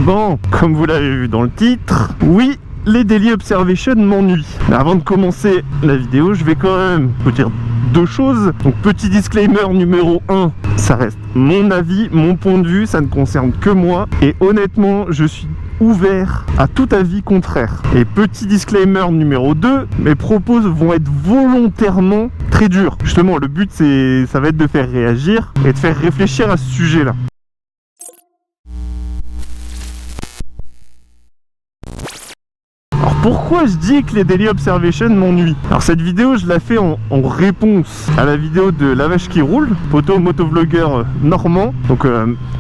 Bon, comme vous l'avez vu dans le titre, oui, les Daily Observation m'ennuient. Mais avant de commencer la vidéo, je vais quand même vous dire deux choses. Donc petit disclaimer numéro 1, ça reste mon avis, mon point de vue, ça ne concerne que moi. Et honnêtement, je suis ouvert à tout avis contraire. Et petit disclaimer numéro 2, mes propos vont être volontairement très durs. Justement, le but ça va être de faire réagir et de faire réfléchir à ce sujet-là. Pourquoi je dis que les Daily Observation m'ennuient? Alors cette vidéo je la fais en réponse à la vidéo de La Vache qui roule, motovlogueur normand. Donc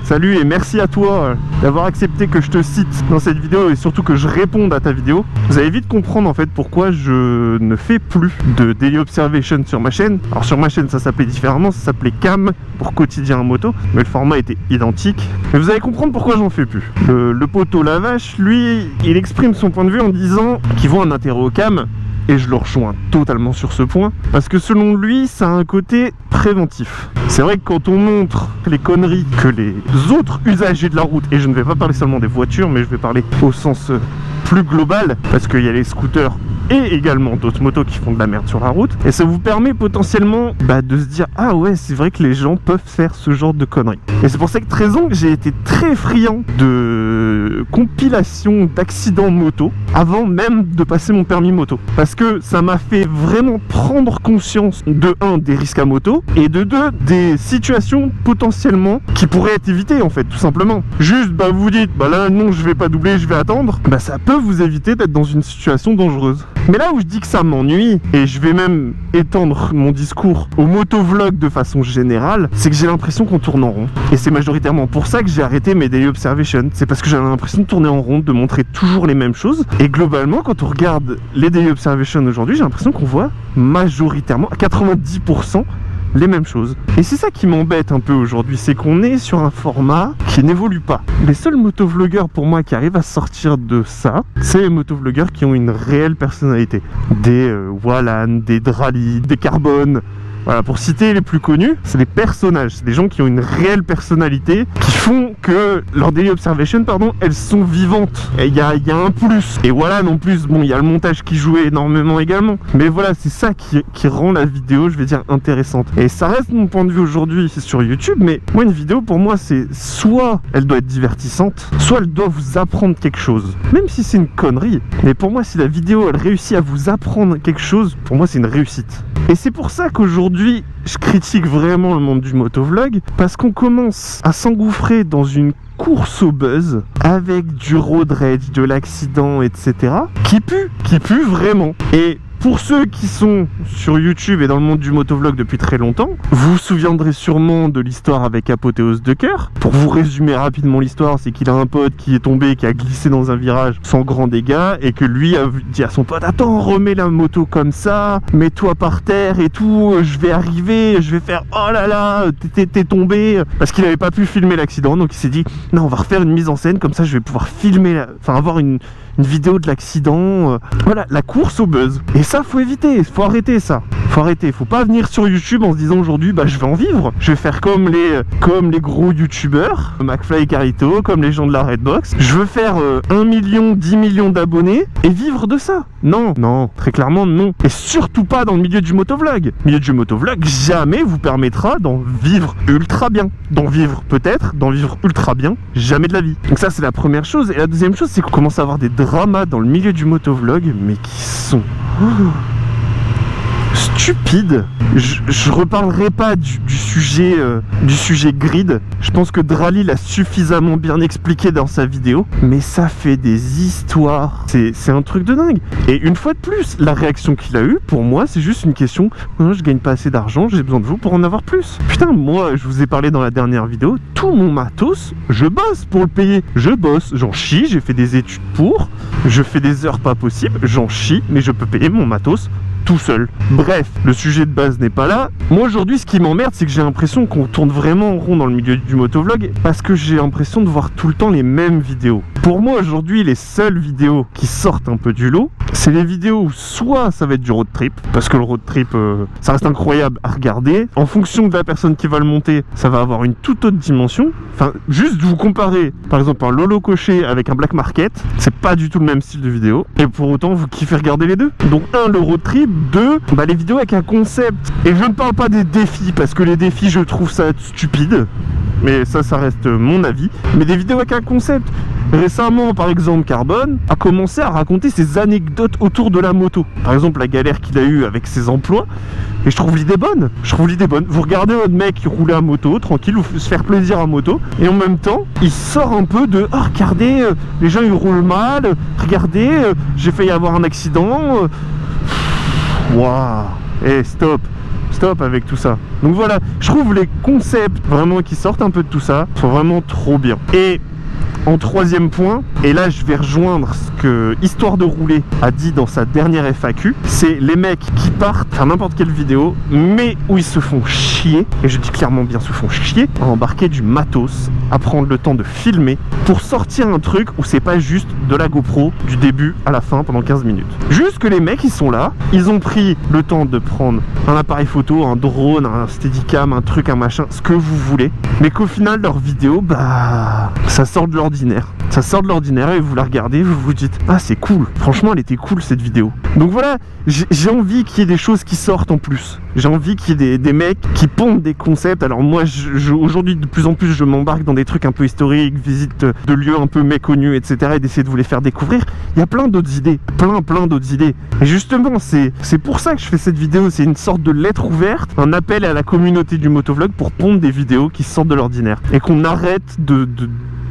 salut et merci à toi d'avoir accepté que je te cite dans cette vidéo et surtout que je réponde à ta vidéo. Vous allez vite comprendre en fait pourquoi je ne fais plus de Daily Observation sur ma chaîne. Alors sur ma chaîne ça s'appelait différemment, ça s'appelait Cam pour quotidien moto, mais le format était identique. Mais vous allez comprendre pourquoi j'en fais plus. Le poteau La Vache, lui, il exprime son point de vue en disant qui voit un intérêt au cam, et je le rejoins totalement sur ce point, parce que selon lui, ça a un côté préventif. C'est vrai que quand on montre les conneries que les autres usagers de la route, et je ne vais pas parler seulement des voitures, mais je vais parler au sens plus global, parce qu'il y a les scooters et également d'autres motos qui font de la merde sur la route, et ça vous permet potentiellement de se dire ah ouais, c'est vrai que les gens peuvent faire ce genre de conneries. Et c'est pour cette raison que j'ai été très friand de compilation d'accidents moto avant même de passer mon permis moto, parce que ça m'a fait vraiment prendre conscience de 1 des risques à moto et de 2 des situations potentiellement qui pourraient être évitées en fait, tout simplement. Juste vous dites là non, je vais pas doubler, je vais attendre, ça peut vous éviter d'être dans une situation dangereuse. Mais là où je dis que ça m'ennuie, et je vais même étendre mon discours au motovlog de façon générale, c'est que j'ai l'impression qu'on tourne en rond. Et c'est majoritairement pour ça que j'ai arrêté mes Daily Observation. C'est parce que j'avais l'impression de tourner en rond, de montrer toujours les mêmes choses. Et globalement, quand on regarde les Daily Observation aujourd'hui, j'ai l'impression qu'on voit majoritairement, à 90%, les mêmes choses. Et c'est ça qui m'embête un peu aujourd'hui, c'est qu'on est sur un format qui n'évolue pas. Les seuls motovlogueurs pour moi qui arrivent à sortir de ça, c'est les motovlogueurs qui ont une réelle personnalité. Des Wallan, des Drali, des Carbone. Voilà, pour citer les plus connus, c'est des personnages, c'est des gens qui ont une réelle personnalité, qui font que leurs Daily Observation, elles sont vivantes. Et il y a un plus. Et voilà, non plus, il y a le montage qui jouait énormément également. Mais voilà, c'est ça qui rend la vidéo, je vais dire, intéressante. Et ça reste mon point de vue aujourd'hui, c'est sur YouTube, mais moi, une vidéo, pour moi, c'est soit elle doit être divertissante, soit elle doit vous apprendre quelque chose. Même si c'est une connerie. Mais pour moi, si la vidéo, elle réussit à vous apprendre quelque chose, pour moi, c'est une réussite. Et c'est pour ça qu'aujourd'hui, je critique vraiment le monde du motovlog, parce qu'on commence à s'engouffrer dans une course au buzz avec du road rage, de l'accident, etc. qui pue vraiment. Et pour ceux qui sont sur YouTube et dans le monde du motovlog depuis très longtemps, vous vous souviendrez sûrement de l'histoire avec Apothéose de Cœur. Pour vous résumer rapidement l'histoire, c'est qu'il a un pote qui est tombé, qui a glissé dans un virage sans grand dégât, et que lui a dit à son pote: attends, remets la moto comme ça, mets-toi par terre et tout, je vais arriver, je vais faire oh là là, t'es tombé, parce qu'il n'avait pas pu filmer l'accident. Donc il s'est dit non, on va refaire une mise en scène, comme ça je vais pouvoir filmer, avoir une vidéo de l'accident. Voilà, la course au buzz. Et ça, faut éviter, faut arrêter ça. Faut arrêter, faut pas venir sur YouTube en se disant aujourd'hui, je vais en vivre. Je vais faire comme les gros youtubeurs, McFly et Carito, comme les gens de la Redbox. Je veux faire 1 million, 10 millions d'abonnés et vivre de ça. Non, très clairement non. Et surtout pas dans le milieu du motovlog. Le milieu du motovlog jamais vous permettra d'en vivre ultra bien. D'en vivre peut-être, d'en vivre ultra bien, jamais de la vie. Donc ça, c'est la première chose. Et la deuxième chose, c'est qu'on commence à avoir des dramas dans le milieu du motovlog, mais qui sont stupides. Je reparlerai pas du sujet grid. Je pense que Drali l'a suffisamment bien expliqué dans sa vidéo, mais ça fait des histoires. C'est un truc de dingue. Et une fois de plus, la réaction qu'il a eue, pour moi, c'est juste une question: non, je gagne pas assez d'argent, j'ai besoin de vous pour en avoir plus. Putain, moi, je vous ai parlé dans la dernière vidéo, tout mon matos, je bosse pour le payer. Je bosse, j'en chie, j'ai fait des études pour, je fais des heures pas possibles, j'en chie, mais je peux payer mon matos tout seul. Bref, le sujet de base n'est pas là. Moi aujourd'hui, ce qui m'emmerde, c'est que j'ai l'impression qu'on tourne vraiment en rond dans le milieu du motovlog, parce que j'ai l'impression de voir tout le temps les mêmes vidéos. Pour moi aujourd'hui, les seules vidéos qui sortent un peu du lot, c'est c'est les vidéos où soit ça va être du road trip, parce que le road trip, ça reste incroyable à regarder. En fonction de la personne qui va le monter, ça va avoir une toute autre dimension. Enfin, juste vous comparer, par exemple, un Lolo Coché avec un Black Market, c'est pas du tout le même style de vidéo. Et pour autant, vous kiffez regarder les deux. Donc, un, le road trip. Deux, les vidéos avec un concept. Et je ne parle pas des défis, parce que les défis, je trouve ça stupide. Mais ça reste mon avis. Mais des vidéos avec un concept. Récemment, par exemple, Carbone a commencé à raconter ses anecdotes autour de la moto. Par exemple, la galère qu'il a eue avec ses emplois. Et je trouve l'idée bonne. Vous regardez un mec rouler à moto, tranquille, ou se faire plaisir à moto. Et en même temps, il sort un peu de « Oh, regardez, les gens ils roulent mal. Regardez, j'ai failli avoir un accident. » Waouh. Eh, stop avec tout ça. Donc voilà, je trouve les concepts vraiment qui sortent un peu de tout ça sont vraiment trop bien. Et en troisième point, et là je vais rejoindre ce que Histoire de rouler a dit dans sa dernière FAQ, c'est les mecs qui partent faire n'importe quelle vidéo, mais où ils se font chier, et je dis clairement bien se font chier, à embarquer du matos, à prendre le temps de filmer, pour sortir un truc où c'est pas juste de la GoPro du début à la fin pendant 15 minutes. Juste que les mecs ils sont là, ils ont pris le temps de prendre un appareil photo, un drone, un steadicam, un truc, un machin, ce que vous voulez, mais qu'au final leur vidéo, ça sort de l'ordinaire. Ça sort de l'ordinaire et vous la regardez, vous vous dites « Ah, c'est cool, franchement elle était cool cette vidéo. » Donc voilà, j'ai envie qu'il y ait des choses qui sortent en plus. J'ai envie qu'il y ait des mecs qui pondent des concepts. Alors moi, aujourd'hui, de plus en plus, je m'embarque dans des trucs un peu historiques, visite de lieux un peu méconnus, etc. et d'essayer de vous les faire découvrir. Il y a plein d'autres idées, plein d'autres idées. Et justement, c'est pour ça que je fais cette vidéo. C'est une sorte de lettre ouverte, un appel à la communauté du motovlog pour pondre des vidéos qui sortent de l'ordinaire. Et qu'on arrête de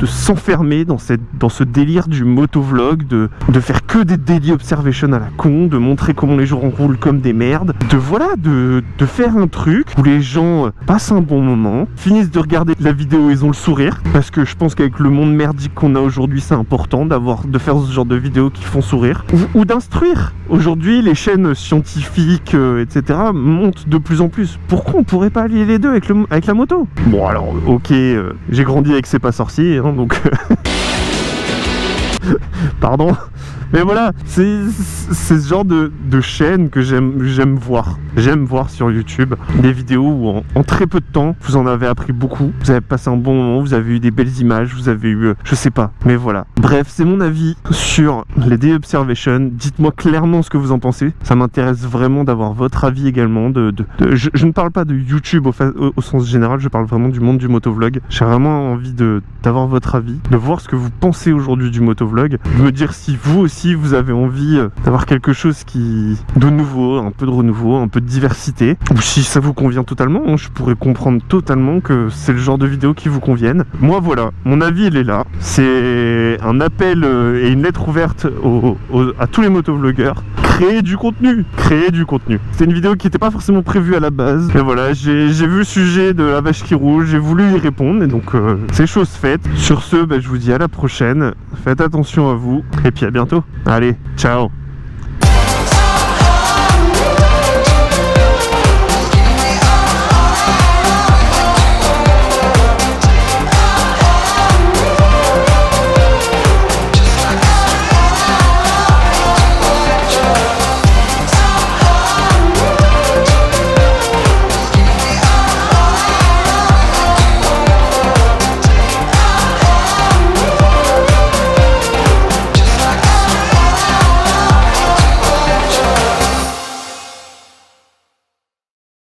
s'enfermer dans ce délire du motovlog, de faire que des daily observations à la con, de montrer comment les gens roulent comme des merdes, de faire un truc où les gens passent un bon moment, finissent de regarder la vidéo, ils ont le sourire, parce que je pense qu'avec le monde merdique qu'on a aujourd'hui, c'est important de faire ce genre de vidéos qui font sourire, ou d'instruire. Aujourd'hui, les chaînes scientifiques, etc. montent de plus en plus. Pourquoi on pourrait pas allier les deux avec la moto? Bon alors, ok, j'ai grandi avec C'est pas sorcier, hein, donc... Pardon. Mais voilà, c'est ce genre de chaîne que j'aime voir. J'aime voir sur YouTube des vidéos où en très peu de temps, vous en avez appris beaucoup. Vous avez passé un bon moment, vous avez eu des belles images, vous avez eu... je sais pas, mais voilà. Bref, c'est mon avis sur les Daily Observations. Dites-moi clairement ce que vous en pensez. Ça m'intéresse vraiment d'avoir votre avis également. Je ne parle pas de YouTube au sens général, je parle vraiment du monde du motovlog. J'ai vraiment envie d'avoir votre avis, de voir ce que vous pensez aujourd'hui du motovlog, de me dire si vous aussi vous avez envie d'avoir quelque chose de nouveau, un peu de renouveau, un peu de diversité, ou si ça vous convient totalement, hein, je pourrais comprendre totalement que c'est le genre de vidéo qui vous convienne. Moi voilà, mon avis il est là, c'est un appel et une lettre ouverte à tous les motovlogueurs. Créer du contenu. C'est une vidéo qui n'était pas forcément prévue à la base, mais voilà, j'ai vu le sujet de la vache qui roule, j'ai voulu y répondre, et donc c'est chose faite. Sur ce, je vous dis à la prochaine, faites attention à vous, et puis à bientôt. Allez, ciao.